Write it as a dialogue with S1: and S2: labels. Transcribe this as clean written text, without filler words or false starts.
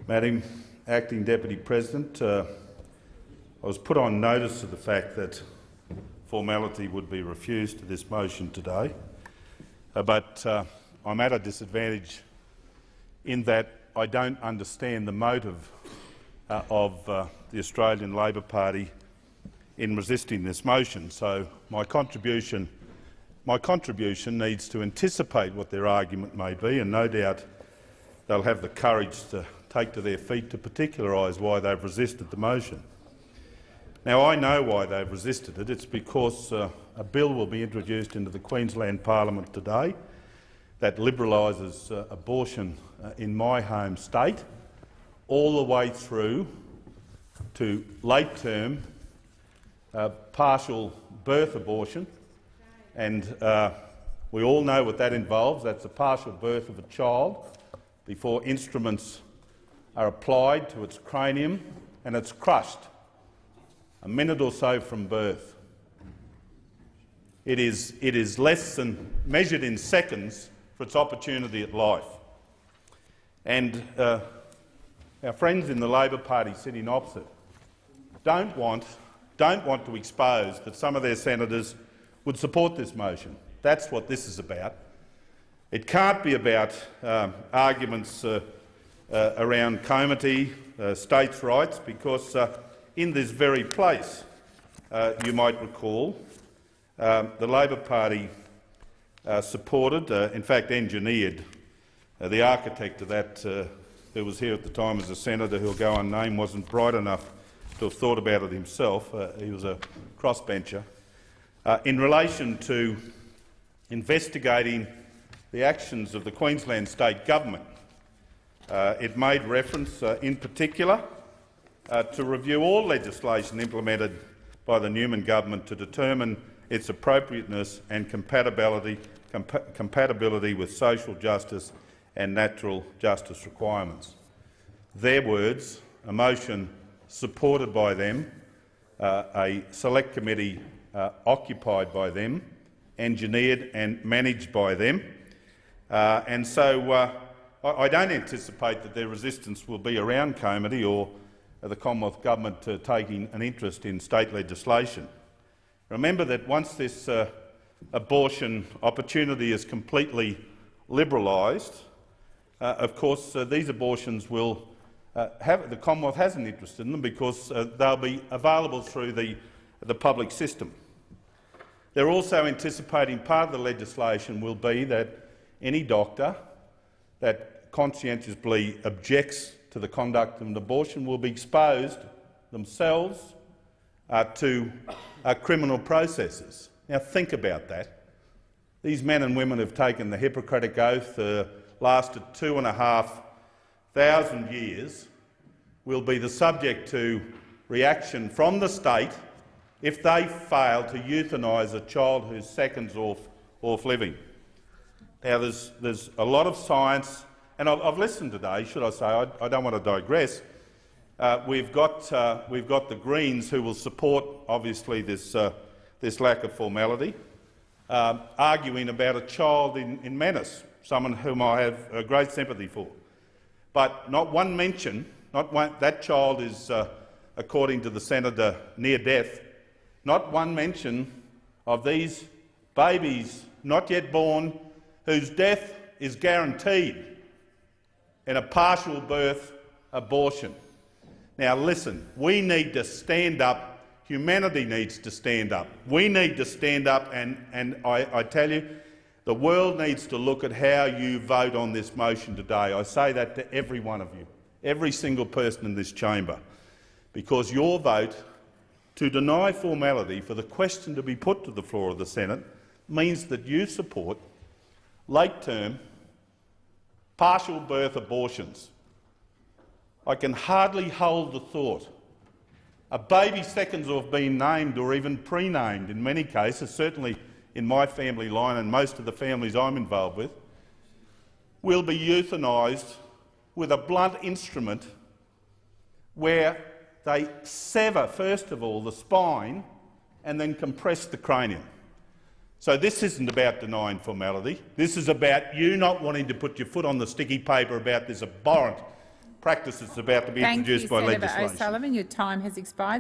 S1: Madam Acting Deputy President, I was put on notice of the fact that formality would be refused to this motion today, but I'm at a disadvantage in that I don't understand the motive of the Australian Labor Party in resisting this motion. So my contribution needs to anticipate what their argument may be, and no doubt they'll have the courage to take to their feet to particularise why they've resisted the motion. Now, I know why they've resisted it. It's because a bill will be introduced into the Queensland Parliament today that liberalises abortion in my home state, all the way through to late-term partial birth abortion. And we all know what that involves. That's the partial birth of a child before instruments are applied to its cranium and it's crushed a minute or so from birth. It is less than measured in seconds for its opportunity at life. And our friends in the Labor Party sitting opposite don't want to expose that some of their senators would support this motion. That's what this is about. It can't be about arguments around comity, states' rights, because in this very place, you might recall, the Labor Party supported, in fact engineered, the architect of that, who was here at the time as a senator who'll go unnamed, wasn't bright enough to have thought about it himself. He was a crossbencher. In relation to investigating the actions of the Queensland State Government, it made reference in particular to review all legislation implemented by the Newman government to determine its appropriateness and compatibility with social justice and natural justice requirements. Their words, a motion supported by them, a select committee occupied by them, engineered and managed by them, and so I don't anticipate that their resistance will be around comity or the Commonwealth Government taking an interest in state legislation. Remember that once this abortion opportunity is completely liberalised, of course these abortions will the Commonwealth has an interest in them because they'll be available through the public system. They're also anticipating part of the legislation will be that any doctor that conscientiously objects to the conduct of an abortion will be exposed themselves to criminal processes. Now think about that. These men and women have taken the Hippocratic Oath, lasted 2,500 years, will be the subject to reaction from the state if they fail to euthanise a child who's seconds off living. Now, there's a lot of science, and I've listened today, should I say, I don't want to digress. We've got the Greens who will support, obviously, this lack of formality, arguing about a child in menace, someone whom I have great sympathy for. But not one mention, that child is, according to the senator, near death, not one mention of these babies not yet born whose death is guaranteed in a partial birth abortion. Now listen, we need to stand up. Humanity needs to stand up. We need to stand up, and I tell you, the world needs to look at how you vote on this motion today. I say that to every one of you, every single person in this chamber, because your vote to deny formality for the question to be put to the floor of the Senate means that you support late-term partial birth abortions. I can hardly hold the thought. A baby seconds off being named or even pre-named in many cases, certainly in my family line and most of the families I'm involved with, will be euthanised with a blunt instrument where they sever, first of all, the spine and then compress the cranium. So this isn't about denying formality. This is about you not wanting to put your foot on the sticky paper about this abhorrent practice that's about to be introduced by
S2: Thank you,
S1: legislation.
S2: Senator O'Sullivan. Your time has expired.